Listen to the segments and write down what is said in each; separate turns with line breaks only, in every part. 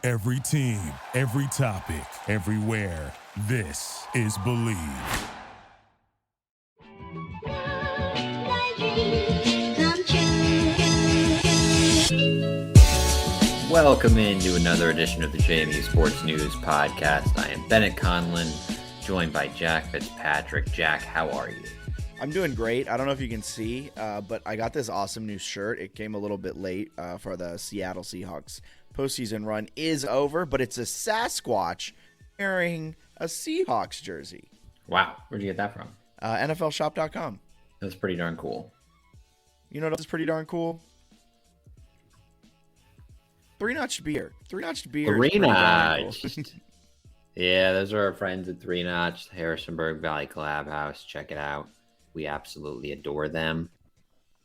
Every team, every topic, everywhere. This is Believe.
Welcome into another edition of the JMU Sports News Podcast. I am Bennett Conlon, joined by Jack Fitzpatrick. Jack, how are you?
I'm doing great. I don't know if you can see, but I got this awesome new shirt. It came a little bit late for the Seattle Seahawks. Postseason run is over, but it's a Sasquatch wearing a Seahawks jersey.
Wow, where'd you get that from?
NFLshop.com.
That's pretty darn cool.
You know what else is pretty darn cool? Three-notched beer. Three-notched beer.
Three-notched. Cool. Yeah, those are our friends at Three-Notched, Harrisonburg Valley Collab House. Check it out. We absolutely adore them.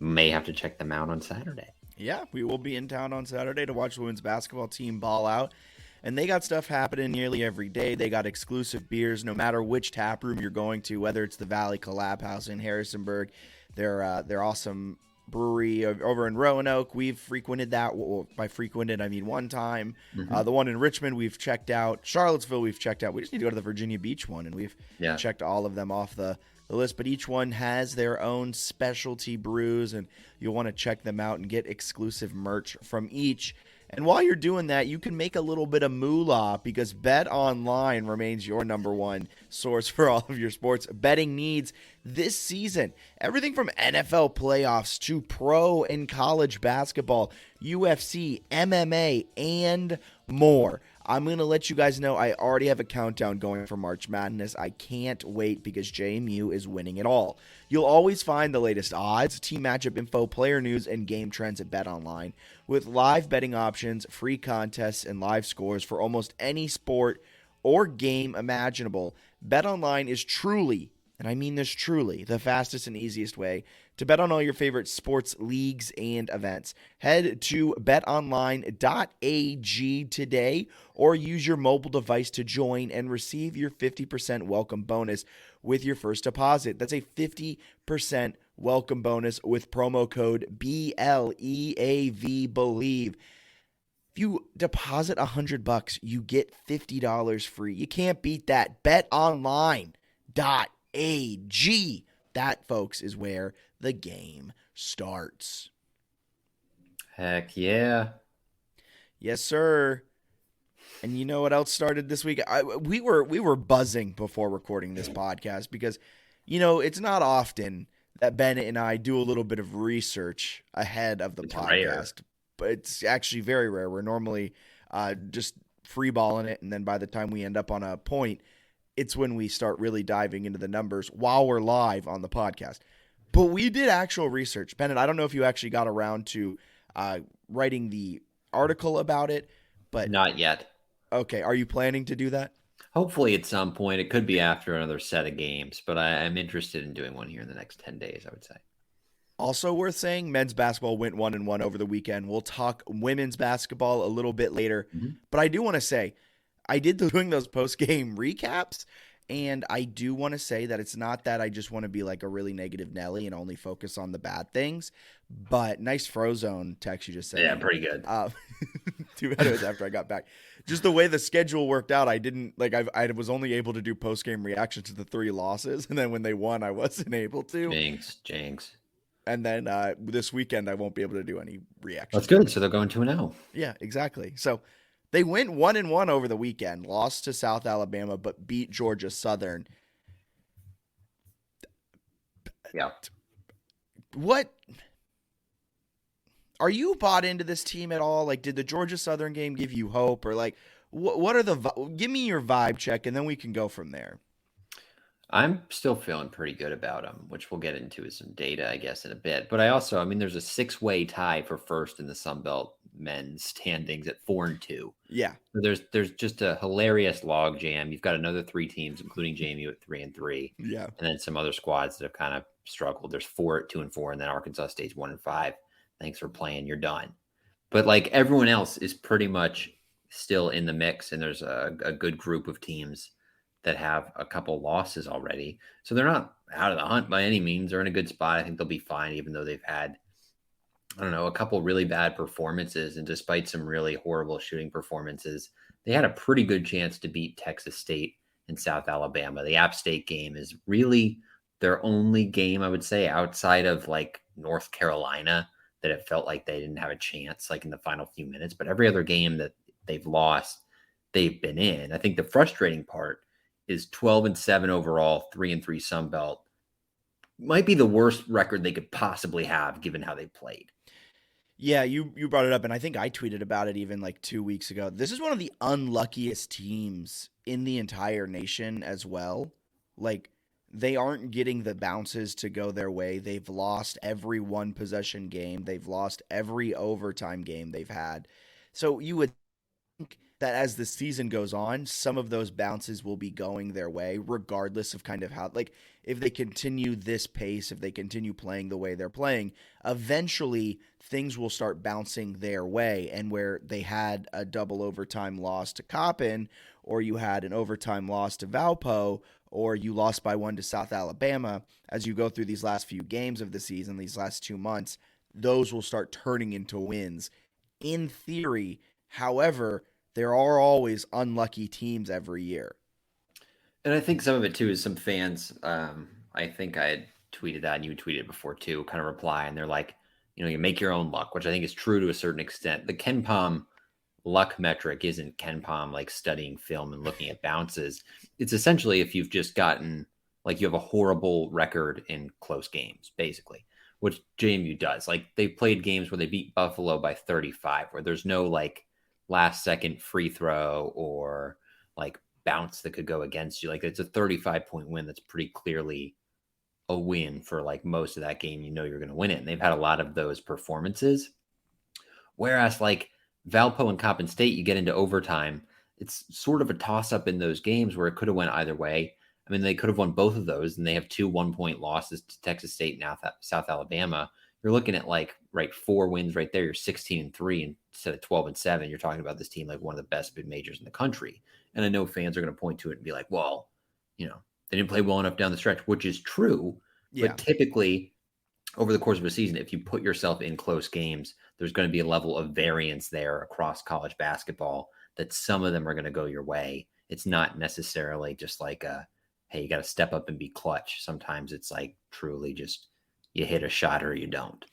May have to check them out on Saturday.
Yeah, we will be in town on Saturday to watch the women's basketball team ball out. And they got stuff happening nearly every day. They got exclusive beers no matter which tap room you're going to, whether it's the Valley Collab House in Harrisonburg. They're awesome brewery over in Roanoke. We've frequented that. Well, by frequented, I mean one time. The one in Richmond we've checked out. Charlottesville we've checked out. We just need to go to the Virginia Beach one, and we've checked all of them off the list. But each one has their own specialty brews, and you'll want to check them out and get exclusive merch from each. And while you're doing that, you can make a little bit of moolah because Bet Online remains your number one source for all of your sports betting needs this season. Everything from NFL playoffs to pro and college basketball, UFC, MMA, and more. I'm going to let you guys know I already have a countdown going for March Madness. I can't wait because JMU is winning it all. You'll always find the latest odds, team matchup info, player news, and game trends at BetOnline with live betting options, free contests, and live scores for almost any sport or game imaginable. BetOnline is truly, and I mean this truly, the fastest and easiest way to bet on all your favorite sports leagues and events. Head to betonline.ag today or use your mobile device to join and receive your 50% welcome bonus with your first deposit. That's a 50% welcome bonus with promo code BLEAV Believe. If you deposit $100, you get $50 free. You can't beat that. betonline.ag. That, folks, is where the game starts.
Heck yeah.
Yes, sir. And you know what else started this week? We were buzzing before recording this podcast because, you know, it's not often that Bennett and I do a little bit of research ahead of the podcast. Rare. But it's actually very rare. We're normally just freeballing it, and then by the time we end up on a point, it's when we start really diving into the numbers while we're live on the podcast. But we did actual research. Bennett, I don't know if you actually got around to writing the article about it, but
not yet.
Okay, are you planning to do that?
Hopefully at some point. It could be after another set of games, but I'm interested in doing one here in the next 10 days, I would say.
Also worth saying, men's basketball went 1-1 over the weekend. We'll talk women's basketball a little bit later. But I do want to say, I did doing those post-game recaps, and I do want to say that it's not that I just want to be like a really negative Nelly and only focus on the bad things, but nice Frozone text you just said.
Yeah, pretty good.
2 minutes after I got back. Just the way the schedule worked out, I didn't like. I was only able to do post-game reactions to the 3 losses, and then when they won, I wasn't able to.
Jinx.
And then this weekend, I won't be able to do any reactions.
That's good. So they're going 2-0.
Yeah, exactly. So they went 1-1 over the weekend, lost to South Alabama, but beat Georgia Southern.
Yeah.
What? Are you bought into this team at all? Like, did the Georgia Southern game give you hope? Or, like, what are give me your vibe check, and then we can go from there.
I'm still feeling pretty good about them, which we'll get into with some data, I guess, in a bit. But I mean, there's a 6-way tie for first in the Sun Belt men's standings at 4-2.
Yeah.
So there's just a hilarious log jam. You've got another 3 teams, including JMU at 3-3.
Yeah.
And then some other squads that have kind of struggled. There's 4 at 2-4, and then Arkansas State's 1-5. Thanks for playing. You're done. But like everyone else is pretty much still in the mix, and there's a good group of teams that have a couple losses already. So they're not out of the hunt by any means. They're in a good spot. I think they'll be fine, even though they've had I don't know, a couple really bad performances, and despite some really horrible shooting performances, they had a pretty good chance to beat Texas State and South Alabama. The App State game is really their only game, I would say, outside of like North Carolina, that it felt like they didn't have a chance, like in the final few minutes. But every other game that they've lost, they've been in. I think the frustrating part is 12-7 overall, 3-3 Sun Belt might be the worst record they could possibly have given how they played.
Yeah, you brought it up, and I think I tweeted about it even like 2 weeks ago. This is one of the unluckiest teams in the entire nation as well. Like, they aren't getting the bounces to go their way. They've lost every one possession game. They've lost every overtime game they've had. So you would think that as the season goes on, some of those bounces will be going their way, regardless of kind of how, like, if they continue this pace, if they continue playing the way they're playing, eventually things will start bouncing their way. And where they had a double overtime loss to Coppin, or you had an overtime loss to Valpo, or you lost by one to South Alabama, as you go through these last few games of the season, these last 2 months, those will start turning into wins in theory. However, there are always unlucky teams every year.
And I think some of it too is some fans. I think I had tweeted that, and you tweeted it before too. Kind of reply, and they're like, you make your own luck, which I think is true to a certain extent. The Ken Pom luck metric isn't Ken Pom like studying film and looking at bounces. It's essentially if you've just gotten like you have a horrible record in close games, basically, which JMU does. Like they played games where they beat Buffalo by 35, where there's no like last second free throw or like bounce that could go against you. Like it's a 35-point win that's pretty clearly a win for like most of that game. You're going to win it. And they've had a lot of those performances. Whereas like Valpo and Coppin State, you get into overtime. It's sort of a toss up in those games where it could have went either way. I mean, they could have won both of those, and they have 2 1-point losses to Texas State and South Alabama. You're looking at like 4 wins right there. You're 16-3 instead of 12-7. You're talking about this team like one of the best mid majors in the country. And I know fans are going to point to it and be like, well, they didn't play well enough down the stretch, which is true.
Yeah.
But typically, over the course of a season, if you put yourself in close games, there's going to be a level of variance there across college basketball that some of them are going to go your way. It's not necessarily just like hey, you got to step up and be clutch. Sometimes it's like truly just you hit a shot or you don't.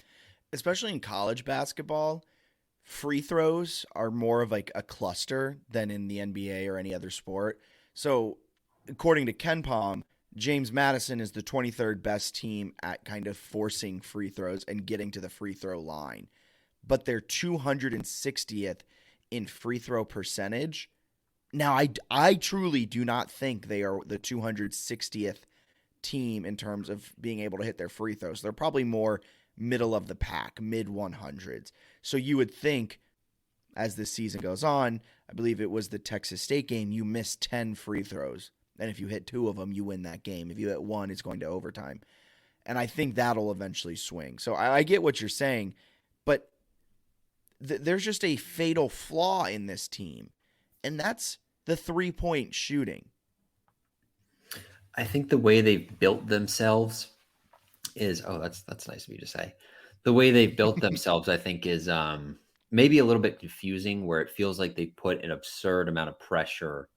Especially in college basketball, free throws are more of like a cluster than in the NBA or any other sport. So, according to Ken Pom, James Madison is the 23rd best team at kind of forcing free throws and getting to the free throw line, but they're 260th in free throw percentage. Now, I truly do not think they are the 260th team in terms of being able to hit their free throws. They're probably more middle of the pack, mid 100s. So you would think as this season goes on, I believe it was the Texas State game, you missed 10 free throws. And if you hit 2 of them, you win that game. If you hit 1, it's going to overtime. And I think that'll eventually swing. So I get what you're saying, but there's just a fatal flaw in this team, and that's the 3-point shooting.
I think the way they've built themselves is, that's nice of you to say. The way they've built themselves, I think, is maybe a little bit confusing, where it feels like they put an absurd amount of pressure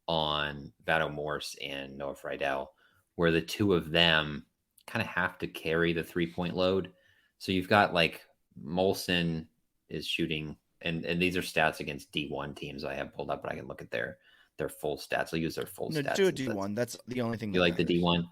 on Vado Morse and Noah Friedel, where the two of them kind of have to carry the 3-point load. So you've got like Molson is shooting, and these are stats against D1 teams I have pulled up, but I can look at their full stats. I'll use their full stats.
Do a D1. That's the only thing.
You like the D1? All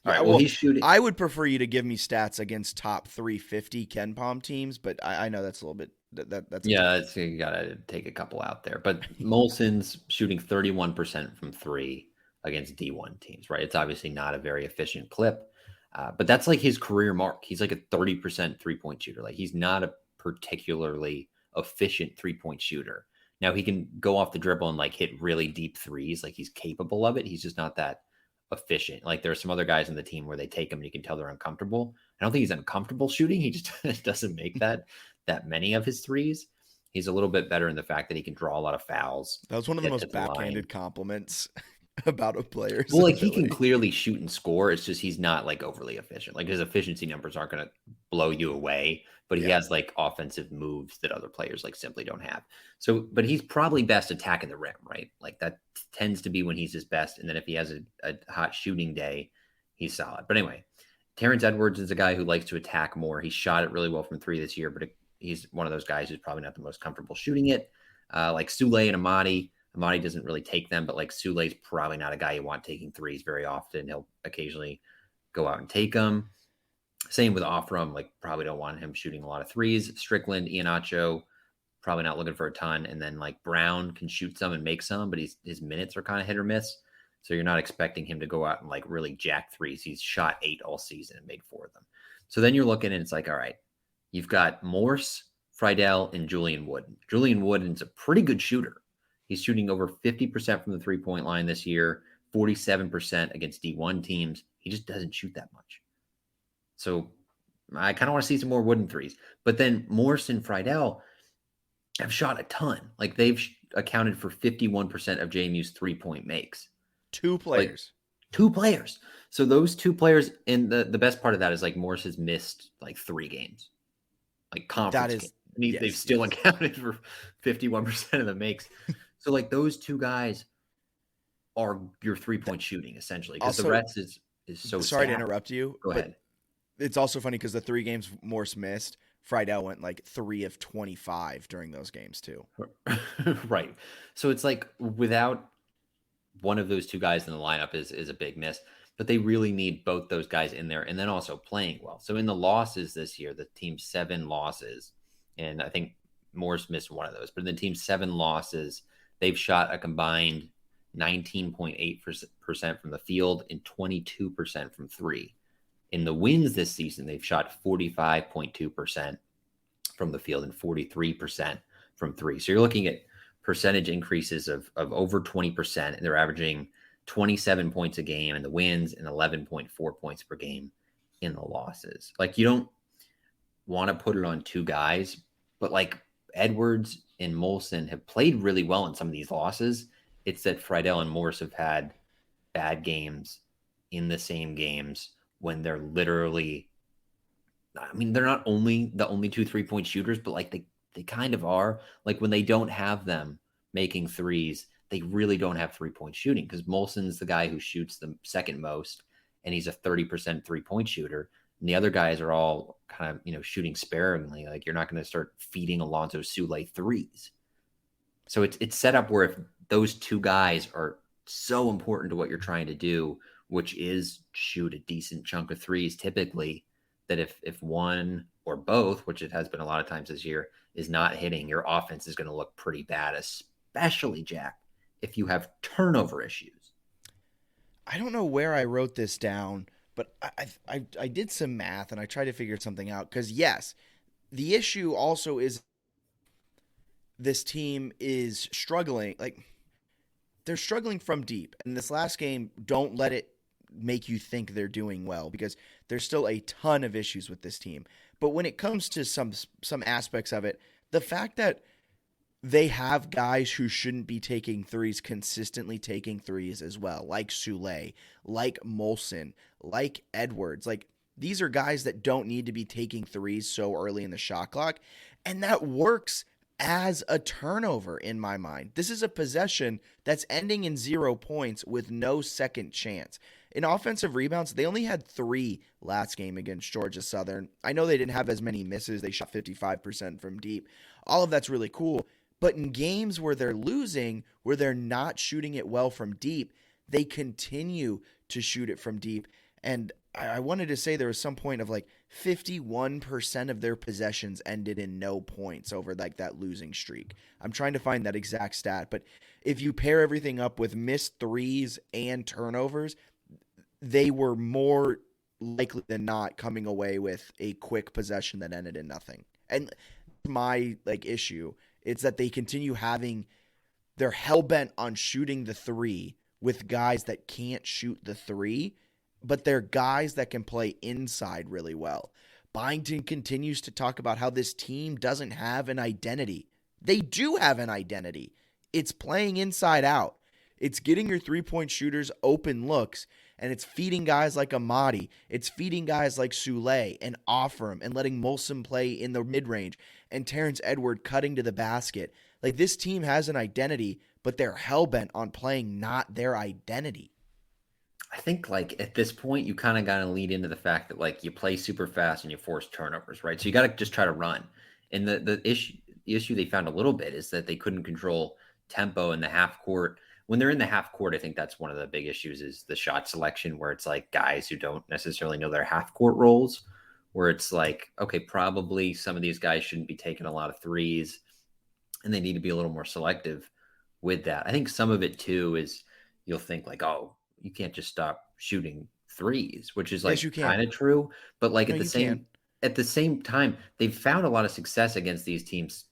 yeah,
right. Well, he's shooting.
I would prefer you to give me stats against top 350 Ken Pom teams, but I know that's a little bit. That's
you gotta take a couple out there. But Molson's shooting 31% from 3 against D1 teams, right? It's obviously not a very efficient clip, but that's like his career mark. He's like a 30% 3-point shooter. Like he's not a particularly efficient 3-point shooter. Now he can go off the dribble and like hit really deep threes. Like he's capable of it. He's just not that efficient. Like there are some other guys on the team where they take him and you can tell they're uncomfortable. I don't think he's uncomfortable shooting. He just doesn't make that many of his threes. He's a little bit better in the fact that he can draw a lot of fouls.
That was one of the most backhanded compliments about a player's
Well, like he can
ability.
clearly shoot and score. It's just he's not like overly efficient. Like his efficiency numbers aren't going to blow you away, but he
Yeah.
has like offensive moves that other players like simply don't have. So, but he's probably best attacking the rim, right? Like that tends to be when he's his best. And then if he has a hot shooting day, he's solid. But anyway, Terrence Edwards is a guy who likes to attack more. He shot it really well from three this year, but he's one of those guys who's probably not the most comfortable shooting it. Like Sule and Amadi. Amadi doesn't really take them, but like Sule's probably not a guy you want taking threes very often. He'll occasionally go out and take them. Same with Offram. Like probably don't want him shooting a lot of threes. Strickland, Iheanacho, probably not looking for a ton. And then like Brown can shoot some and make some, but his minutes are kind of hit or miss. So you're not expecting him to go out and like really jack threes. He's shot 8 all season and made 4 of them. So then you're looking and it's like, all right, you've got Morse, Friedel, and Julian Wooden. Julian Wooden's a pretty good shooter. He's shooting over 50% from the three-point line this year, 47% against D1 teams. He just doesn't shoot that much. So I kind of want to see some more Wooden threes. But then Morse and Friedel have shot a ton. Like they've accounted for 51% of JMU's three-point makes.
2 players.
Like, 2 players. So those 2 players, and the best part of that is like Morse has missed like 3 games. Like conference games. And they've still accounted for 51% of the makes. So like those 2 guys are your 3-point shooting essentially, because the rest is so
sorry
sad.
to interrupt you.
Go ahead.
It's also funny because the 3 games Morse missed, Friedel went like 3 of 25 during those games too.
Right. So it's like without one of those 2 guys in the lineup is a big miss, but they really need both those guys in there and then also playing well. So in the losses this year, the team's 7 losses, and I think Morse missed one of those, but in the team's 7 losses, they've shot a combined 19.8% from the field and 22% from 3. In the wins this season, they've shot 45.2% from the field and 43% from 3. So you're looking at percentage increases of over 20%, and they're averaging 27 points a game in the wins and 11.4 points per game in the losses. Like you don't want to put it on 2 guys, but like Edwards and Molson have played really well in some of these losses. It's that Friedel and Morse have had bad games in the same games when they're literally, I mean, they're not only the only 2 3-point shooters, but like they kind of are. Like when they don't have them making threes, they really don't have 3-point shooting, because Molson's the guy who shoots the second most, and he's a 30% 3-point shooter. And the other guys are all kind of, shooting sparingly. Like you're not going to start feeding Alonzo Sule threes. So it's set up where if those 2 guys are so important to what you're trying to do, which is shoot a decent chunk of threes typically, that if one or both, which it has been a lot of times this year, is not hitting, your offense is going to look pretty bad, especially, Jack, if you have turnover issues.
I don't know where I wrote this down, but I did some math and I tried to figure something out. Because, yes, the issue also is this team is struggling. Like, they're struggling from deep. And this last game, don't let it make you think they're doing well, because there's still a ton of issues with this team. But when it comes to some aspects of it, the fact that they have guys who shouldn't be taking threes consistently taking threes as well, like Sule, like Molson, like Edwards. Like, these are guys that don't need to be taking threes so early in the shot clock, and that works as a turnover in my mind. This is a possession that's ending in 0 points with no second chance. In offensive rebounds, they only had 3 last game against Georgia Southern. I know they didn't have as many misses. They shot 55% from deep. All of that's really cool. But in games where they're losing, where they're not shooting it well from deep, they continue to shoot it from deep. And I wanted to say there was some point of like 51% of their possessions ended in no points over like that losing streak. I'm trying to find that exact stat, but if you pair everything up with missed threes and turnovers, they were more likely than not coming away with a quick possession that ended in nothing. And my issue, it's that they continue having, they're hell-bent on shooting the 3 with guys that can't shoot the 3, but they're guys that can play inside really well. Byington continues to talk about how this team doesn't have an identity. They do have an identity. It's playing inside out. It's getting your three-point shooters open looks, and it's feeding guys like Amadi. It's feeding guys like Soulé and Offram and letting Molson play in the mid-range and Terrence Edward cutting to the basket. Like, this team has an identity, but they're hell-bent on playing not their identity.
I think like at this point, you kind of got to lead into the fact that like you play super fast and you force turnovers, right? So you got to just try to run. And the issue they found a little bit is that they couldn't control tempo in the half court. When they're in the half court, I think that's one of the big issues is the shot selection, where it's like guys who don't necessarily know their half court roles, where it's like, okay, probably some of these guys shouldn't be taking a lot of threes and they need to be a little more selective with that. I think some of it too is you'll think like, oh, you can't just stop shooting threes, which is like
Yes, you can.
kind of true. But like
No,
at the
you
same
can.
at the same time, they've found a lot of success against these teams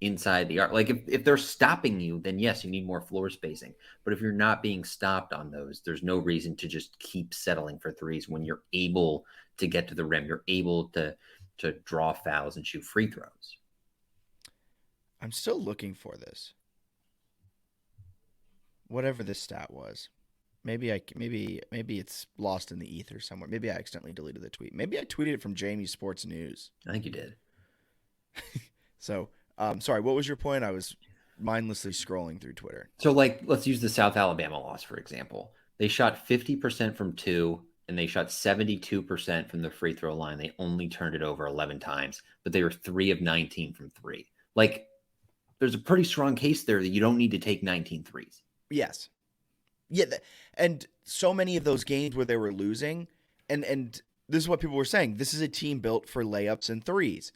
inside the arc. Like if they're stopping you, then yes, you need more floor spacing. But if you're not being stopped on those, there's no reason to just keep settling for threes when you're able to get to the rim. You're able to draw fouls and shoot free throws.
I'm still looking for this. Whatever this stat was. Maybe it's lost in the ether somewhere. Maybe I accidentally deleted the tweet. Maybe I tweeted it from JMU Sports News.
I think you did.
So, sorry, what was your point? I was mindlessly scrolling through Twitter.
So, like, let's use the South Alabama loss, for example. They shot 50% from two, and they shot 72% from the free throw line. They only turned it over 11 times, but they were 3 of 19 from three. Like, there's a pretty strong case there that you don't need to take 19 threes.
Yes. Yeah, and so many of those games where they were losing, and this is what people were saying, this is a team built for layups and threes.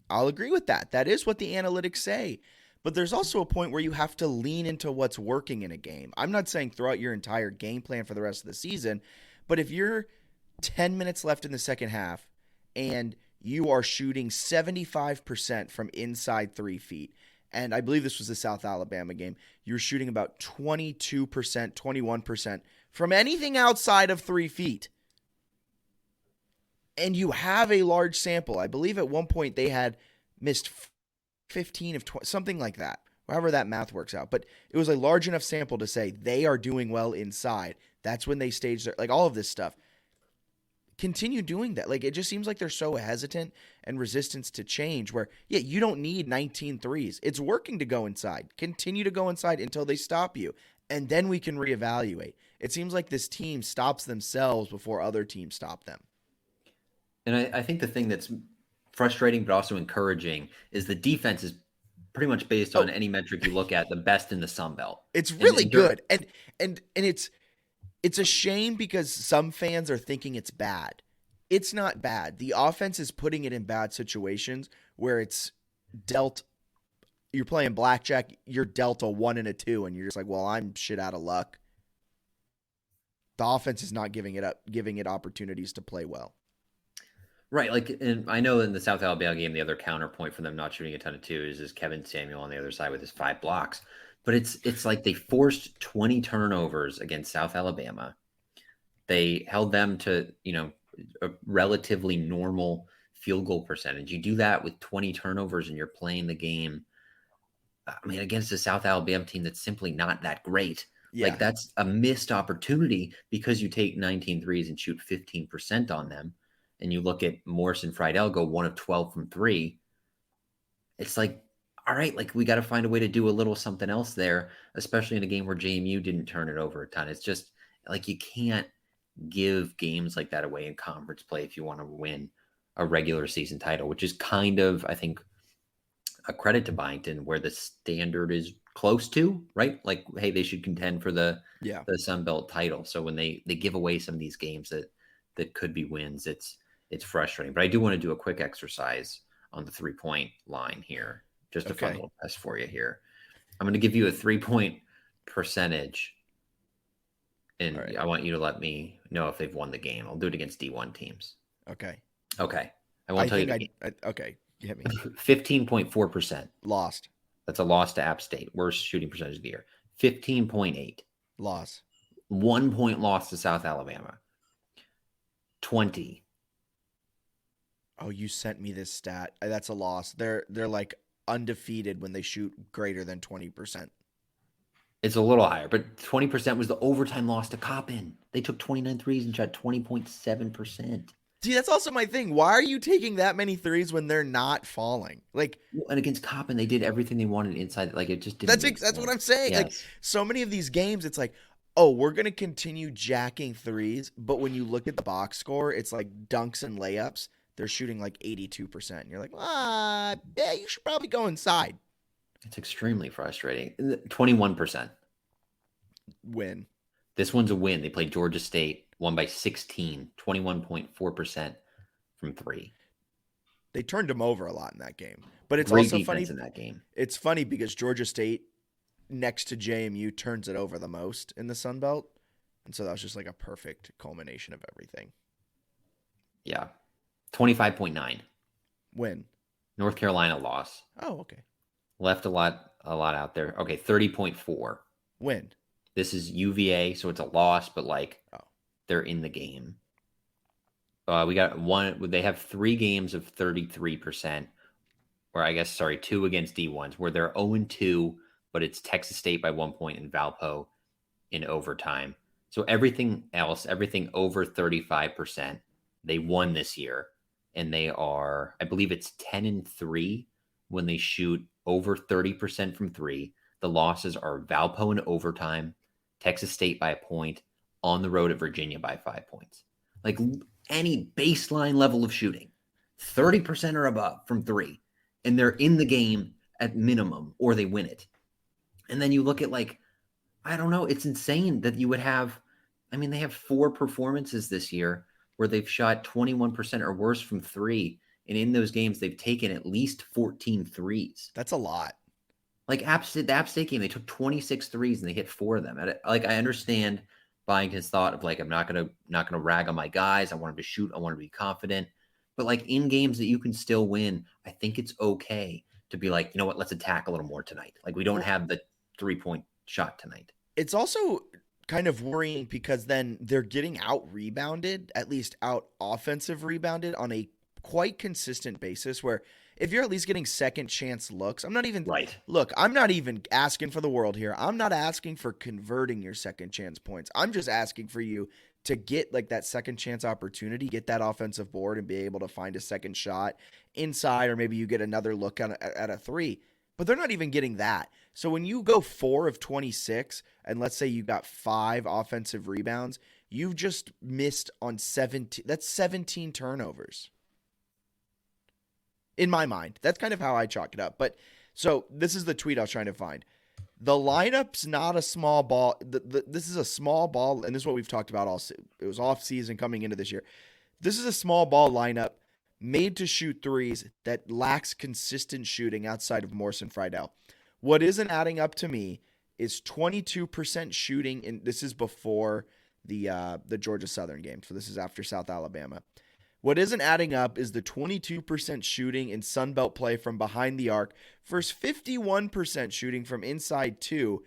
I'll agree with that. That is what the analytics say. But there's also a point where you have to lean into what's working in a game. I'm not saying throw out your entire game plan for the rest of the season, but if you're 10 minutes left in the second half and you are shooting 75% from inside 3 feet, and I believe this was the South Alabama game, you're shooting about 22%, 21% from anything outside of 3 feet. And you have a large sample. I believe at one point they had missed 15 of 20, something like that, however that math works out. But it was a large enough sample to say they are doing well inside. That's when they staged their, like all of this stuff. Continue doing that. Like, it just seems like they're so hesitant and resistance to change where, yeah, you don't need 19 threes. It's working to go inside. Continue to go inside until they stop you. And then we can reevaluate. It seems like this team stops themselves before other teams stop them.
And I think the thing that's frustrating but also encouraging is the defense is pretty much based on any metric you look at, the best in the Sun Belt.
It's really good. And it's a shame because some fans are thinking it's bad. It's not bad. The offense is putting it in bad situations where it's dealt. You're playing blackjack, you're dealt a 1 and a 2, and you're just like, well, I'm shit out of luck. The offense is not giving it opportunities to play well.
Right. Like, and I know in the South Alabama game, the other counterpoint for them not shooting a ton of twos is Kevin Samuel on the other side with his 5 blocks. But it's like they forced 20 turnovers against South Alabama. They held them to, a relatively normal field goal percentage. You do that with 20 turnovers and you're playing the game, against a South Alabama team that's simply not that great. Yeah. Like, that's a missed opportunity because you take 19 threes and shoot 15% on them. And you look at Morris and Friedel go 1 of 12 from 3. It's like, all right, like we got to find a way to do a little something else there, especially in a game where JMU didn't turn it over a ton. It's just like you can't give games like that away in conference play if you want to win a regular season title, which is kind of, I think, a credit to Byington where the standard is close to, right? Like, hey, they should contend for the Sun Belt title. So when they give away some of these games that could be wins, it's frustrating. But I do want to do a quick exercise on the 3-point line here. Just a fun little test for you here. I'm going to give you a 3-point percentage, and I want you to let me know if they've won the game. I'll do it against D1 teams.
Okay.
I won't tell you.
Okay. You hit me.
15.4%.
Lost.
That's a loss to App State. Worst shooting percentage of the year. 15.8.
Loss.
1 point loss to South Alabama. 20.
Oh, you sent me this stat. That's a loss. They're like undefeated when they shoot greater than 20%.
It's a little higher, but 20% was the overtime loss to Coppin. They took 29 threes and shot 20.7%.
See, that's also my thing. Why are you taking that many threes when they're not falling? Like,
And against Coppin, they did everything they wanted inside. Like, it just didn't make
that's what I'm
sense.
saying. Like,
Yes.
so many of these games, it's like, oh, we're gonna continue jacking threes, but when you look at the box score, it's like dunks and layups. They're shooting like 82%. And you're like, yeah, you should probably go inside.
It's extremely frustrating. 21%.
Win.
This one's a win. They played Georgia State, won by 16, 21.4% from three.
They turned them over a lot in that game. But it's
Great
also
defense
funny.
in that game.
It's funny because Georgia State, next to JMU, turns it over the most in the Sun Belt. And so that was just like a perfect culmination of everything.
Yeah. 25.9.
Win.
North Carolina loss.
Oh, okay.
Left a lot out there. Okay, 30.4.
Win.
This is UVA, so it's a loss, but like
Oh.
they're in the game. We got one. They have 3 games of 33%, or I guess, sorry, 2 against D1s, where they're 0-2, but it's Texas State by 1 point and Valpo in overtime. So everything else, everything over 35%, they won this year. And they are, I believe it's 10-3 when they shoot over 30% from 3. The losses are Valpo in overtime, Texas State by a point, on the road at Virginia by 5 points. Like any baseline level of shooting, 30% or above from 3, and they're in the game at minimum, or they win it. And then you look at, like, I don't know, it's insane that you would have, I mean, they have 4 performances this year where they've shot 21% or worse from 3. And in those games, they've taken at least 14 threes.
That's a lot.
Like the App State game, they took 26 threes and they hit 4 of them. Like, I understand Byington's thought of, like, I'm not gonna rag on my guys. I want them to shoot. I want to be confident. But like in games that you can still win, I think it's okay to be like, you know what, let's attack a little more tonight. Like, we don't have the 3-point shot tonight.
It's also kind of worrying because then they're getting out rebounded, at least out offensive rebounded on a quite consistent basis where if you're at least getting second chance looks, I'm not even asking for the world here. I'm not asking for converting your second chance points. I'm just asking for you to get like that second chance opportunity, get that offensive board and be able to find a second shot inside, or maybe you get another look at a 3. But they're not even getting that. So when you go 4 of 26, and let's say you got 5 offensive rebounds, you've just missed on 17. That's 17 turnovers. In my mind, that's kind of how I chalk it up. But so this is the tweet I was trying to find. The lineup's not a small ball. This is a small ball, and this is what we've talked about all. It was off season coming into this year. This is a small ball lineup made to shoot threes that lacks consistent shooting outside of Morse and Friedel. What isn't adding up to me is 22% shooting, and this is before the Georgia Southern game. So this is after South Alabama. What isn't adding up is the 22% shooting in Sunbelt play from behind the arc versus 51% shooting from inside 2,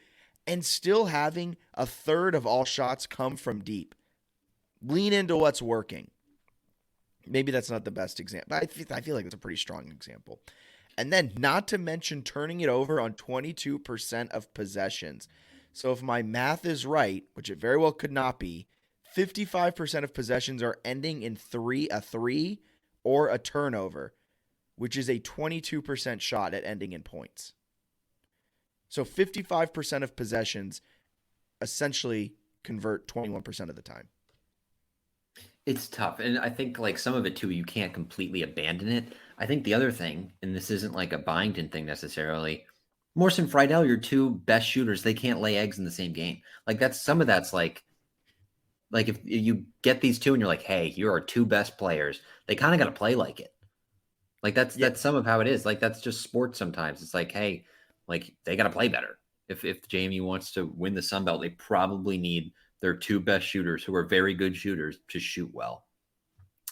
and still having a third of all shots come from deep. Lean into what's working. Maybe that's not the best example. I feel like it's a pretty strong example. And then not to mention turning it over on 22% of possessions. So if my math is right, which it very well could not be, 55% of possessions are ending in a 3 or a turnover, which is a 22% shot at ending in points. So 55% of possessions essentially convert 21% of the time.
It's tough. And I think, like, some of it too, you can't completely abandon it. I think the other thing, and this isn't like a Byington thing necessarily, Morse and Friedel, your 2 best shooters, they can't lay eggs in the same game. Like, some of that's like if you get these 2 and you're like, hey, you're our 2 best players, they kind of got to play like it. Like, that's some of how it is. Like, that's just sports sometimes. It's like, hey, like, they got to play better. If JMU wants to win the Sun Belt, they probably need their 2 best shooters, who are very good shooters, to shoot well.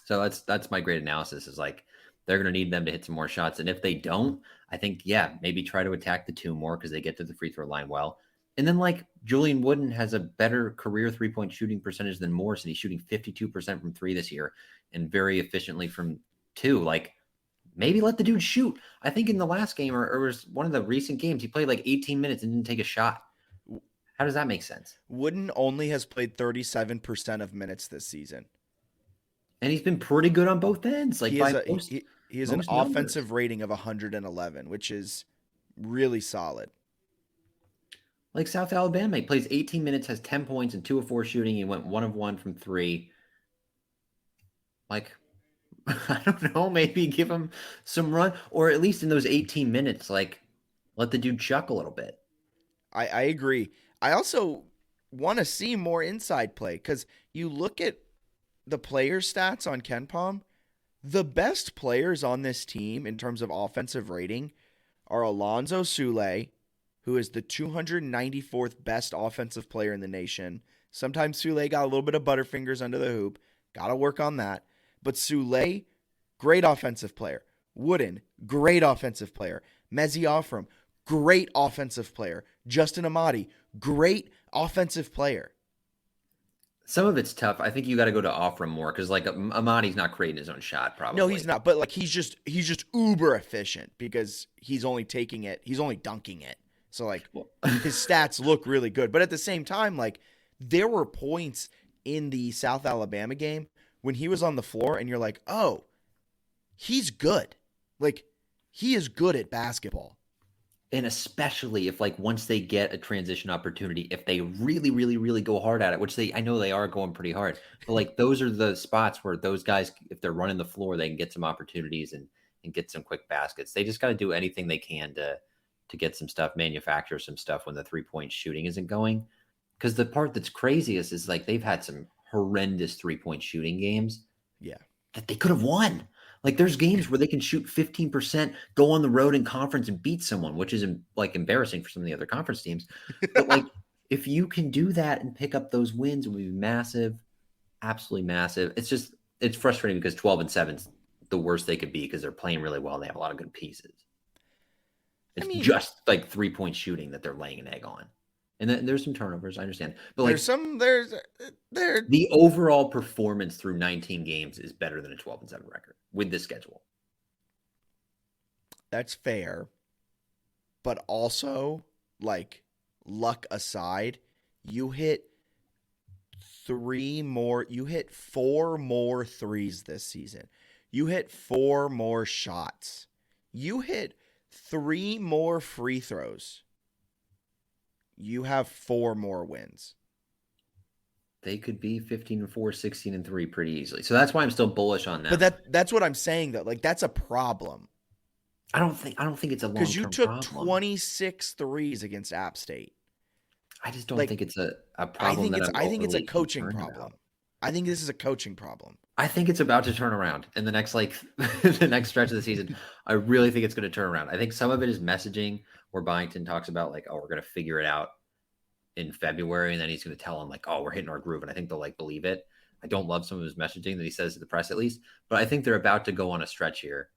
So that's my great analysis, is like, they're going to need them to hit some more shots. And if they don't, I think, yeah, maybe try to attack the 2 more because they get to the free throw line well. And then, like, Julian Wooden has a better career 3-point shooting percentage than Morse, and he's shooting 52% from 3 this year and very efficiently from 2. Like, maybe let the dude shoot. I think in the last game, or it was one of the recent games, he played like 18 minutes and didn't take a shot. How does that make sense?
Wooden only has played 37% of minutes this season.
And he's been pretty good on both ends, like
He is
by
a he has an
most numbers.
offensive rating of 111, which is really solid.
Like South Alabama, he plays 18 minutes, has 10 points and 2 of 4 shooting. He went 1 of 1 from 3. Like, I don't know, maybe give him some run, or at least in those 18 minutes, like let the dude chuck a little bit.
I agree. I also want to see more inside play because you look at the player stats on KenPom, the best players on this team in terms of offensive rating are Alonzo Sule, who is the 294th best offensive player in the nation. Sometimes Sule got a little bit of butterfingers under the hoop. Got to work on that. But Sule, great offensive player. Wooden, great offensive player. Mezi Offram, great offensive player. Justin Amati, great offensive player.
Some of it's tough. I think you got to go to Offram more because like Amadi's not creating his own shot. Probably
No, he's not. But like he's just uber efficient because he's only dunking it. So like his stats look really good. But at the same time, like there were points in the South Alabama game when he was on the floor and you're like, oh, he's good. Like he is good at basketball.
And especially if like once they get a transition opportunity, if they really, really, really go hard at it, which I know they are going pretty hard, but like those are the spots where those guys, if they're running the floor, they can get some opportunities and get some quick baskets. They just got to do anything they can to get some stuff, manufacture some stuff when the 3-point shooting isn't going. Because the part that's craziest is like they've had some horrendous 3-point shooting games.
Yeah.
That they could have won. Like there's games where they can shoot 15%, go on the road in conference and beat someone, which is like embarrassing for some of the other conference teams. But like if you can do that and pick up those wins, it would be massive, absolutely massive. It's frustrating because 12-7 is the worst they could be because they're playing really well and they have a lot of good pieces. It's just like 3-point shooting that they're laying an egg on. And then there's some turnovers, I understand. But like the overall performance through 19 games is better than a 12-7 record with this schedule.
That's fair. But also, like, luck aside, you hit 4 more threes this season. You hit 4 more shots. You hit 3 more free throws. You have 4 more wins.
They could be 15-4, 16-3 pretty easily. So that's why I'm still bullish on them.
But that's what I'm saying though. Like that's a problem.
I don't think it's a long-term problem.
Because you took 26 threes against App State.
I just don't think it's a problem.
I think it's a coaching problem. I think this is a coaching problem.
I think it's about to turn around in the next the next stretch of the season. I really think it's going to turn around. I think some of it is messaging where Byington talks about like, oh, we're going to figure it out in February. And then he's going to tell them like, oh, we're hitting our groove. And I think they'll like believe it. I don't love some of his messaging that he says to the press at least, but I think they're about to go on a stretch here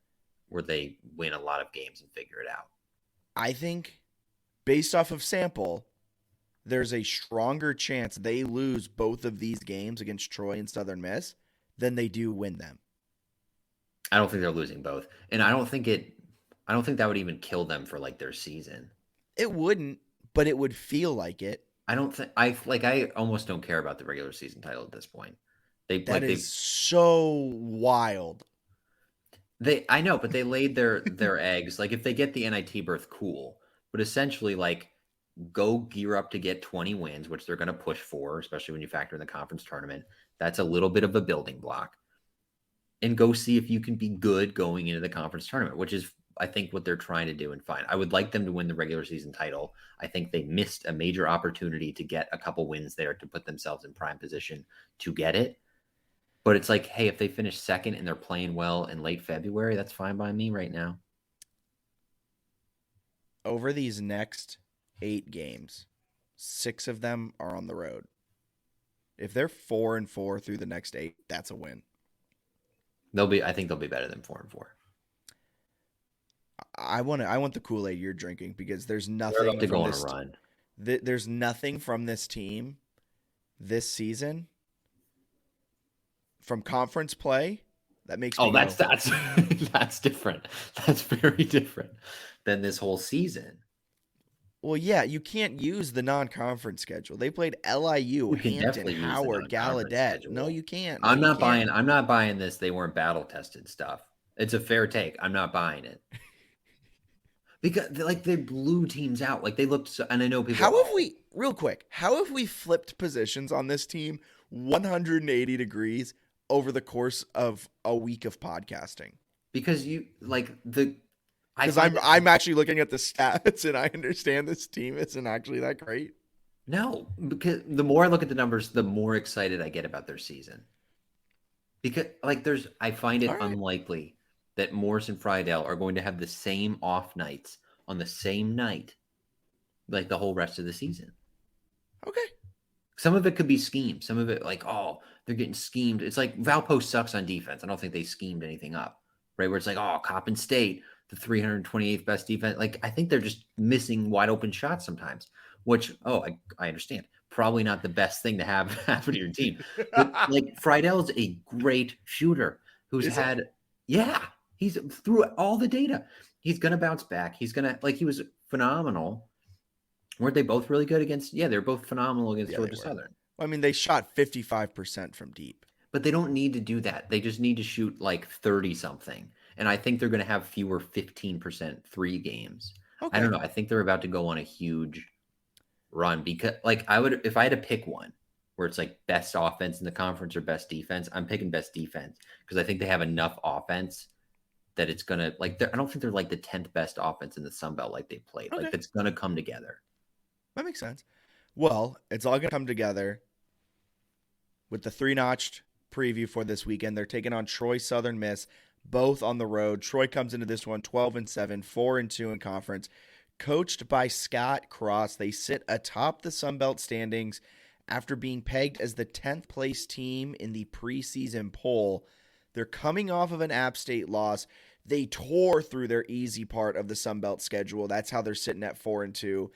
where they win a lot of games and figure it out.
I think based off of sample, there's a stronger chance they lose both of these games against Troy and Southern Miss than they do win them.
I don't think they're losing both. And I don't think that would even kill them for like their season.
It wouldn't, but it would feel like it.
I almost don't care about the regular season title at this point.
That is so wild.
I know, but they laid their eggs. Like if they get the NIT berth, cool. But essentially, like go gear up to get 20 wins, which they're going to push for, especially when you factor in the conference tournament. That's a little bit of a building block. And go see if you can be good going into the conference tournament, which is, I think, what they're trying to do and fine. I would like them to win the regular season title. I think they missed a major opportunity to get a couple wins there to put themselves in prime position to get it. But it's like, hey, if they finish second and they're playing well in late February, that's fine by me right now.
Over these next 8 games, 6 of them are on the road. If they're 4-4 through the next 8, that's a win.
I think they'll be better than 4-4.
I want the Kool-Aid you're drinking because there's nothing
to go on a run.
There's nothing from this team this season from conference play that makes me
that's that's different. That's very different than this whole season.
Well, yeah, you can't use the non-conference schedule. They played LIU,
You can
Hampton,
definitely use the
Howard,
non-conference
Gallaudet. No,
schedule.
you can't. No,
I'm
you
not buying.
can't.
I'm not buying this. They weren't battle tested stuff. It's a fair take. I'm not buying it because they blew teams out. Like they looked. So, and I know people.
How have
Oh,
we, real quick, how have we flipped positions on this team 180 degrees over the course of a week of podcasting?
because you like the. I
Because
find
I'm actually looking at the stats and I understand this team isn't actually that great.
no, because the more I look at the numbers, the more excited I get about their season. Because I find
All
it
right.
unlikely that Morris and Friedel are going to have the same off nights on the same night like the whole rest of the season.
Okay.
Some of it could be schemed. Some of it, they're getting schemed. It's like Valpo sucks on defense. I don't think they schemed anything up, right? Where it's like, oh, Coppin State, the 328th best defense. Like, I think they're just missing wide open shots sometimes, which, I understand. Probably not the best thing to have happen to your team. But, Friedel's a great shooter who's
Is it?
had, yeah, he's through all the data. He's going to bounce back. He's going to, he was phenomenal. Weren't they both really good against? Yeah, they're both phenomenal against
Yeah, they
Georgia
were.
Southern.
I mean, they shot 55% from deep.
But they don't need to do that. They just need to shoot like 30 something. And I think they're going to have fewer 15% three games. I
Okay.
don't know. I think they're about to go on a huge run because if I had to pick one where it's like best offense in the conference or best defense, I'm picking best defense because I think they have enough offense that it's going to I don't think they're like the 10th best offense in the Sun Belt like they played. Like
Okay.
that's going to come together.
That makes sense. Well, it's all going to come together with the three-notched preview for this weekend. They're taking on Troy Southern Miss, both on the road. Troy comes into this one 12-7, 4-2 in conference. Coached by Scott Cross, they sit atop the Sun Belt standings after being pegged as the 10th place team in the preseason poll. They're coming off of an App State loss. They tore through their easy part of the Sun Belt schedule. That's how they're sitting at 4-2.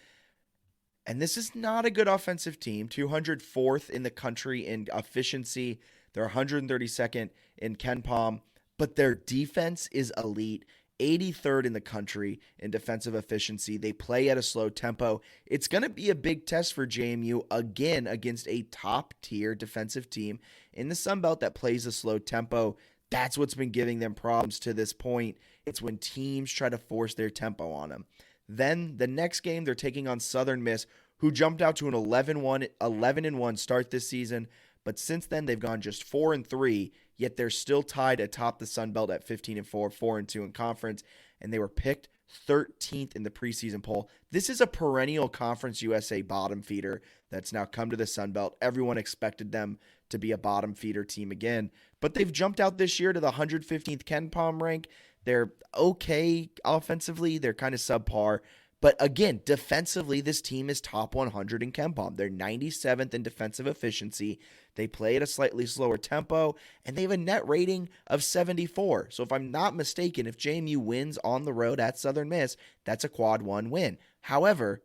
And this is not a good offensive team. 204th in the country in efficiency. They're 132nd in KenPom, but their defense is elite. 83rd in the country in defensive efficiency. They play at a slow tempo. It's going to be a big test for JMU again against a top-tier defensive team in the Sun Belt that plays a slow tempo. That's what's been giving them problems to this point. It's when teams try to force their tempo on them. Then the next game, they're taking on Southern Miss, who jumped out to an 11-1 start this season. But since then, they've gone just 4-3, yet they're still tied atop the Sun Belt at 15-4, 4-2 in conference, and they were picked 13th in the preseason poll. This is a perennial Conference USA bottom feeder that's now come to the Sun Belt. Everyone expected them to be a bottom feeder team again, but they've jumped out this year to the 115th KenPom rank. They're okay offensively. They're kind of subpar. But again, defensively, this team is top 100 in KenPom. They're 97th in defensive efficiency. They play at a slightly slower tempo, and they have a net rating of 74. So if I'm not mistaken, if JMU wins on the road at Southern Miss, that's a quad one win. However,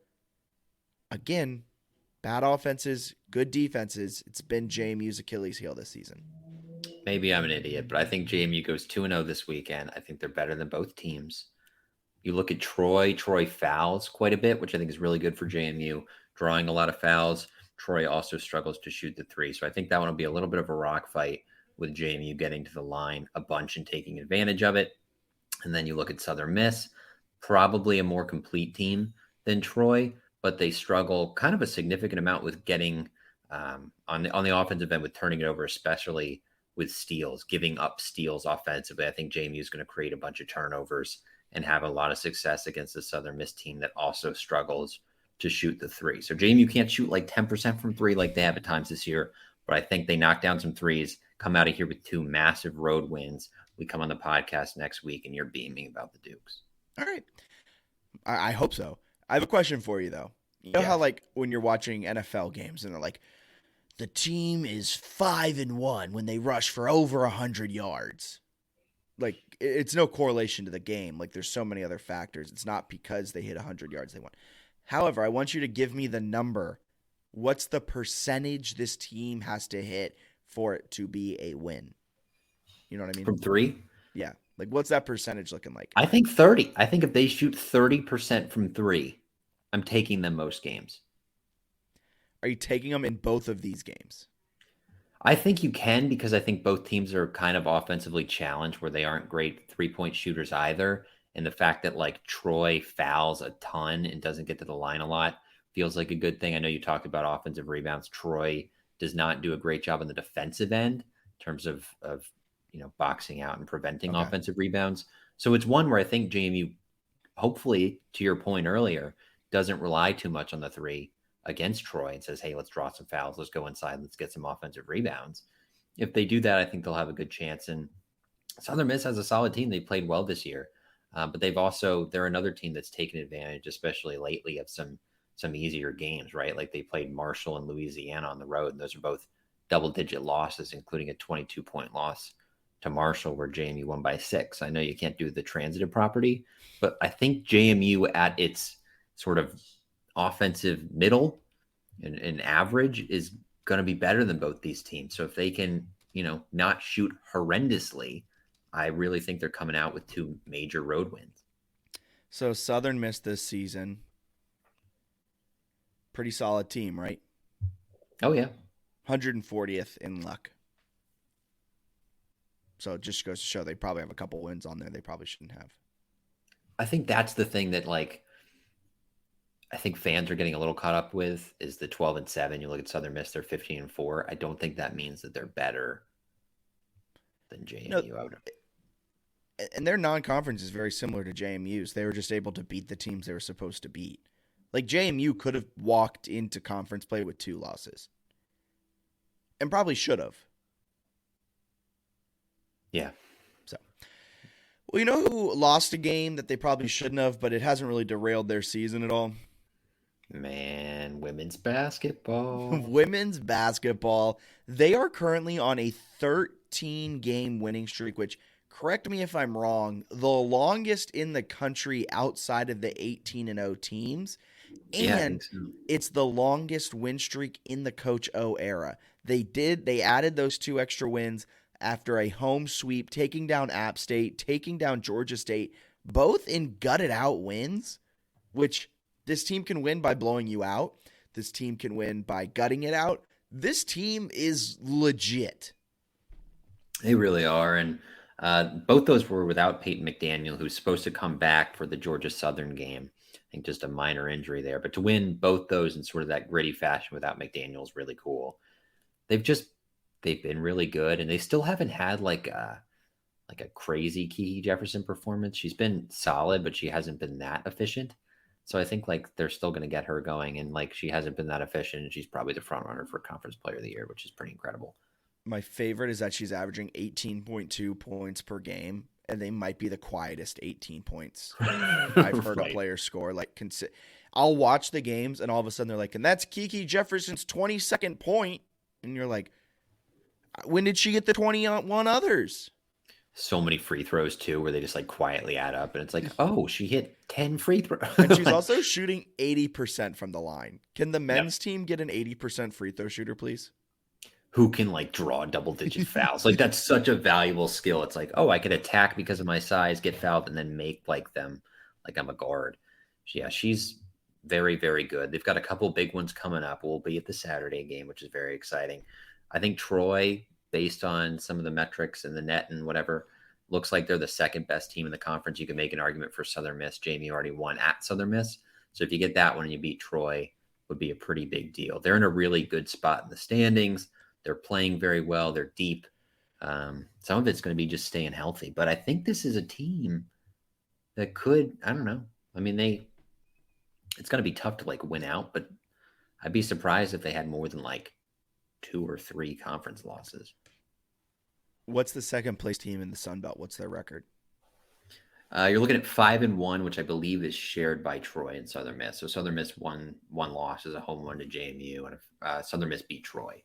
again, bad offenses, good defenses. It's been JMU's Achilles heel this season.
Maybe I'm an idiot, but I think JMU goes 2-0 this weekend. I think they're better than both teams. You look at Troy fouls quite a bit, which I think is really good for JMU, drawing a lot of fouls. Troy also struggles to shoot the three. So I think that one will be a little bit of a rock fight with JMU getting to the line a bunch and taking advantage of it. And then you look at Southern Miss, probably a more complete team than Troy, but they struggle kind of a significant amount with getting on the offensive end with turning it over, especially with steals, giving up steals offensively. I think JMU is going to create a bunch of turnovers and have a lot of success against the Southern Miss team that also struggles to shoot the three. So JMU can't shoot like 10% from three like they have at times this year, but I think they knock down some threes, come out of here with two massive road wins. We come on the podcast next week and you're beaming about the Dukes.
All right. I hope so. I have a question for you, though. You know how, when you're watching NFL games and they're like, the team is 5-1 when they rush for over 100 yards. Like, it's no correlation to the game. Like, there's so many other factors. It's not because they hit 100 yards they won. However, I want you to give me the number. What's the percentage this team has to hit for it to be a win? You know what I mean?
From three?
Yeah. Like, what's that percentage looking like?
I think 30. I think if they shoot 30% from three, I'm taking them most games.
Are you taking them in both of these games?
I think you can because I think both teams are kind of offensively challenged where they aren't great 3-point shooters either. And the fact that like Troy fouls a ton and doesn't get to the line a lot feels like a good thing. I know you talked about offensive rebounds. Troy does not do a great job on the defensive end in terms of boxing out and preventing
Okay.
offensive rebounds. So it's one where I think JMU, hopefully, to your point earlier, doesn't rely too much on the three against Troy and says, hey, let's draw some fouls. Let's go inside. Let's get some offensive rebounds. If they do that, I think they'll have a good chance. And Southern Miss has a solid team. They played well this year. But they're another team that's taken advantage, especially lately, of some easier games, right? Like they played Marshall and Louisiana on the road. And those are both double-digit losses, including a 22-point loss to Marshall where JMU won by 6. I know you can't do the transitive property, but I think JMU at its sort of offensive middle and average is going to be better than both these teams. So if they can, not shoot horrendously, I really think they're coming out with 2 major road wins.
So Southern Miss this season, pretty solid team, right?
Oh, yeah.
140th in luck. So it just goes to show they probably have a couple wins on there they probably shouldn't have.
I think that's the thing that I think fans are getting a little caught up with is the 12-7. You look at Southern Miss, they're 15-4. I don't think that means that they're better than JMU.
No, and their non-conference is very similar to JMU's. They were just able to beat the teams they were supposed to beat. Like JMU could have walked into conference play with 2 losses. And probably should have.
Yeah.
So, well, you know who lost a game that they probably shouldn't have, but it hasn't really derailed their season at all?
Man, women's basketball.
Women's basketball. They are currently on a 13-game winning streak, which, correct me if I'm wrong, the longest in the country outside of the 18-0 teams. And it's the longest win streak in the Coach O era. They added those 2 extra wins after a home sweep, taking down App State, taking down Georgia State, both in gutted out wins, which this team can win by blowing you out. This team can win by gutting it out. This team is legit.
They really are. And both those were without Peyton McDaniel, who's supposed to come back for the Georgia Southern game. I think just a minor injury there. But to win both those in sort of that gritty fashion without McDaniel is really cool. They've been really good, and they still haven't had like a crazy Kiki Jefferson performance. She's been solid, but she hasn't been that efficient. So I think like they're still going to get her going, and like she hasn't been that efficient, and she's probably the front runner for Conference Player of the Year, which is pretty incredible.
My favorite is that she's averaging 18.2 points per game, and they might be the quietest 18 points I've heard a player score. Like, I'll watch the games, and all of a sudden they're like, and that's Kiki Jefferson's 22nd point, and you're like, when did she get the 21 others?
So many free throws too, where they just like quietly add up, and it's like, oh, she hit 10 free throws.
And she's also shooting 80% from the line. Can the men's team get an 80% free throw shooter, please?
Who can like draw double-digit fouls? Like that's such a valuable skill. It's like, oh, I could attack because of my size, get fouled, and then make like them like I'm a guard. Yeah, she's very, very good. They've got a couple big ones coming up. We'll be at the Saturday game, which is very exciting. I think Troy, based on some of the metrics and the net and whatever, looks like they're the second best team in the conference. You can make an argument for Southern Miss. JMU already won at Southern Miss. So if you get that one and you beat Troy, would be a pretty big deal. They're in a really good spot in the standings. They're playing very well. They're deep. Some of it's going to be just staying healthy. But I think this is a team that could, I don't know. I mean, it's going to be tough to like win out, but I'd be surprised if they had more than like 2 or 3 conference losses.
What's the second place team in the Sun Belt? What's their record?
You're looking at 5-1, which I believe is shared by Troy and Southern Miss. So Southern Miss one loss as a home one to JMU, and Southern Miss beat Troy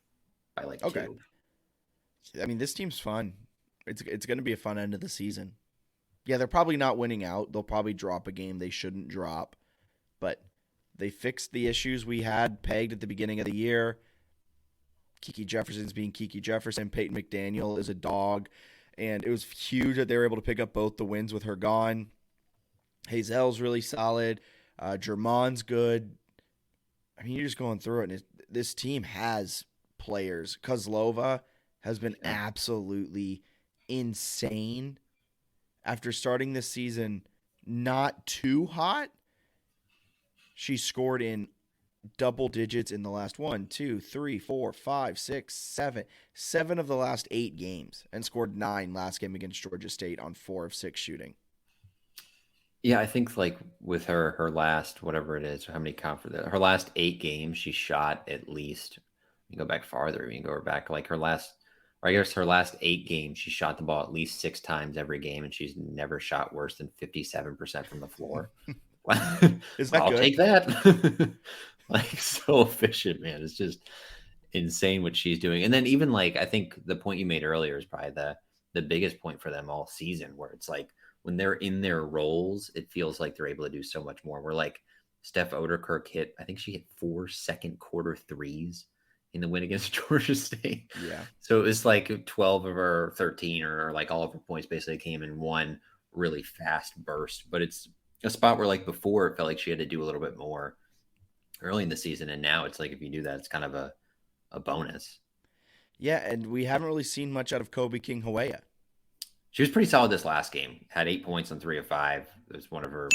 by like 2.
I mean, this team's fun. It's going to be a fun end of the season. Yeah, they're probably not winning out. They'll probably drop a game they shouldn't drop, but they fixed the issues we had pegged at the beginning of the year. Kiki Jefferson's being Kiki Jefferson. Peyton McDaniel is a dog. And it was huge that they were able to pick up both the wins with her gone. Hazel's really solid. German's good. I mean, you're just going through it, and this team has players. Kozlova has been absolutely insane. After starting this season not too hot, she scored in double digits in the last 1, 2, 3, 4, 5, 6, 7 of the last 8 games, and scored 9 last game against Georgia State on 4 of 6 shooting.
Yeah, I think like with her last, whatever it is, how many her last 8 games, she shot at least, you go back farther, you can go back like her last, or I guess her last 8 games, she shot the ball at least 6 times every game, and she's never shot worse than 57% from the floor.
Is that
I'll
good?
take that. Like, so efficient, man. It's just insane what she's doing. And then even like, I think the point you made earlier is probably the biggest point for them all season, where it's like when they're in their roles, it feels like they're able to do so much more. We're like Steph Oderkirk I think she hit 4 second quarter threes in the win against Georgia State.
Yeah.
So it was like 12 of her 13 or like all of her points basically came in one really fast burst. But it's a spot where like before it felt like she had to do a little bit more early in the season. And now it's like, if you do that, it's kind of a bonus.
Yeah. And we haven't really seen much out of Kobe King Hawea.
She was pretty solid this last game. Had 8 points on 3 of 5. It was one of her.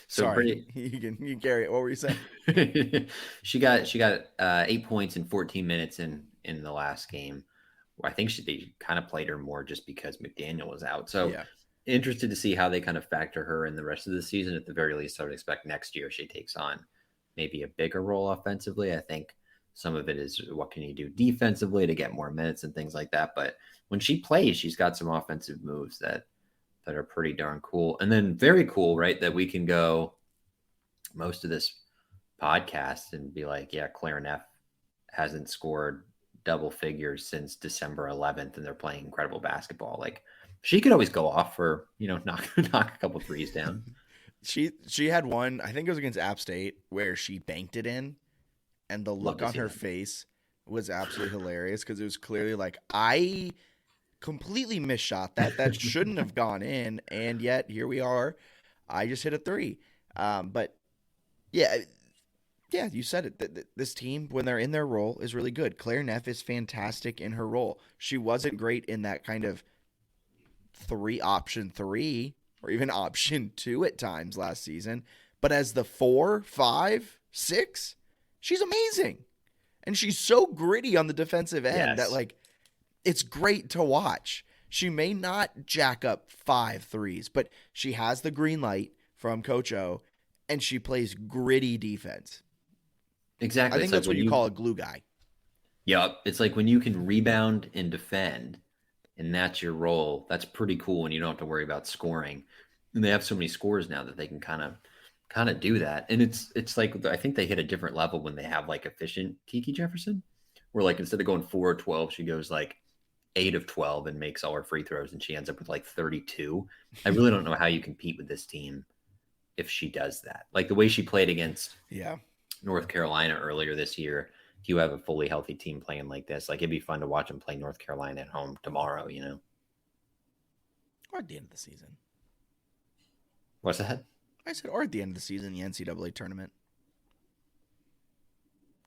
Sorry, you can carry it. What were you saying?
she got 8 points in 14 minutes in the last game. I think they kind of played her more just because McDaniel was out. So yeah. Interested to see how they kind of factor her in the rest of the season. At the very least, I would expect next year she takes on maybe a bigger role offensively. I think some of it is what can you do defensively to get more minutes and things like that. But when she plays, she's got some offensive moves that are pretty darn cool. And then very cool, right, that we can go most of this podcast and be like, yeah, Claire Neff hasn't scored double figures since December 11th, and they're playing incredible basketball. Like, she could always go off for, knock a couple threes down.
She had one, I think it was against App State, where she banked it in, and the look on her face was absolutely hilarious, because it was clearly like, I completely misshot that shouldn't have gone in, and yet here we are. I just hit a 3. But yeah, you said it. This team, when they're in their role, is really good. Claire Neff is fantastic in her role. She wasn't great in that kind of option 3 or even option 2 at times last season, but as the 4, 5, 6, she's amazing, and she's so gritty on the defensive end that like it's great to watch. She may not jack up 5 threes, but she has the green light from Coach O, and she plays gritty defense.
Exactly.
I think that's what you call a glue guy.
Yep. It's like when you can rebound and defend, and that's your role. That's pretty cool when you don't have to worry about scoring. And they have so many scores now that they can kind of do that. And it's like, I think they hit a different level when they have like efficient Kiki Jefferson, where like instead of going 4 of 12, she goes like 8 of 12 and makes all her free throws, and she ends up with like 32. I really don't know how you compete with this team if she does that. Like the way she played against North Carolina earlier this year, if you have a fully healthy team playing like this, like it'd be fun to watch them play North Carolina at home tomorrow,
Or at the end of the season.
What's that?
I said, or at the end of the season, the NCAA tournament.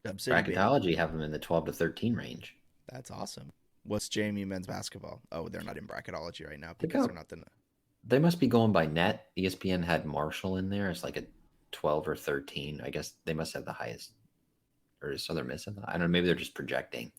Bracketology have them in the 12 to 13 range.
That's awesome. What's JMU men's basketball? Oh, they're not in bracketology right now because they're not the.
They must be going by net. ESPN had Marshall in there. It's like a 12 or 13. I guess they must have the highest. Or is Southern Miss? I don't know. Maybe they're just projecting.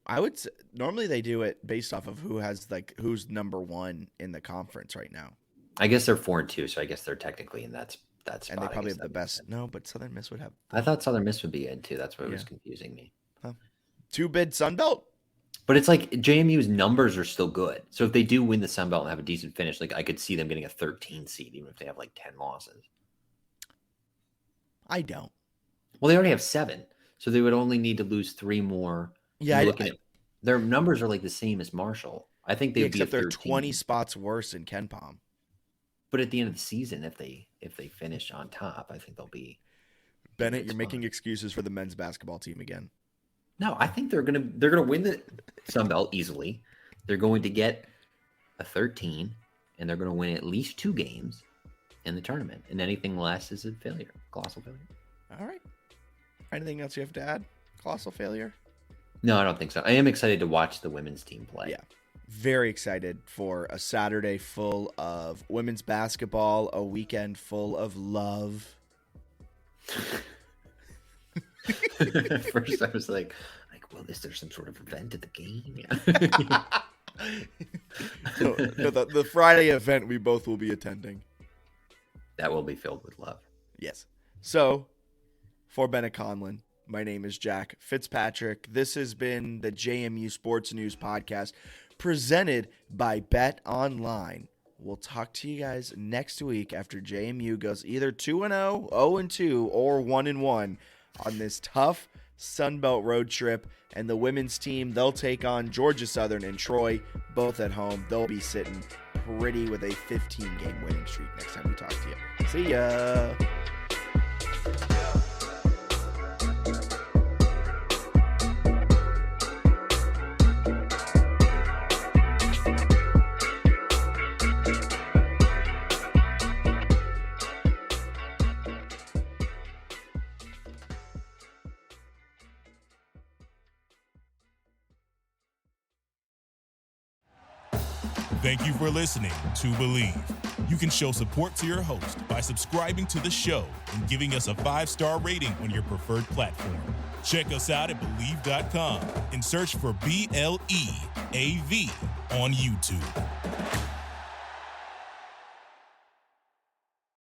I would say, normally they do it based off of who's number 1 in the conference right now.
I guess they're 4-2, so I guess they're technically in that spot.
And they probably have the best. No, but Southern Miss would have.
I thought Southern Miss would be in too. That's what was confusing me.
Huh. 2-bid Sun Belt.
But it's like JMU's numbers are still good. So if they do win the Sun Belt and have a decent finish, like I could see them getting a 13 seed, even if they have like 10 losses.
I don't.
Well, they already have 7. So they would only need to lose 3 more.
Yeah,
their numbers are like the same as Marshall. I think they would be
except they're 20 spots worse in KenPom.
But at the end of the season, if they finish on top, I think they'll be.
Bennett, you're making excuses for the men's basketball team again.
No, I think they're gonna win the Sun Belt easily. They're going to get a 13, and they're going to win at least 2 games in the tournament. And anything less is a failure, colossal failure.
All right. Anything else you have to add? Colossal failure?
No, I don't think so. I am excited to watch the women's team play.
Yeah. Very excited for a Saturday full of women's basketball, a weekend full of love.
At first, I was like, well, is there some sort of event at the game?
No, the Friday event we both will be attending.
That will be filled with love.
Yes. So, for Bennett Conlon, my name is Jack Fitzpatrick. This has been the JMU Sports News Podcast presented by Bet Online. We'll talk to you guys next week after JMU goes either 2-0, 0-2, or 1-1 on this tough Sunbelt road trip. And the women's team, they'll take on Georgia Southern and Troy, both at home. They'll be sitting pretty with a 15-game winning streak next time we talk to you. See ya.
Thank you for listening to Believe. You can show support to your host by subscribing to the show and giving us a 5-star rating on your preferred platform. Check us out at Believe.com and search for BLEAV on YouTube.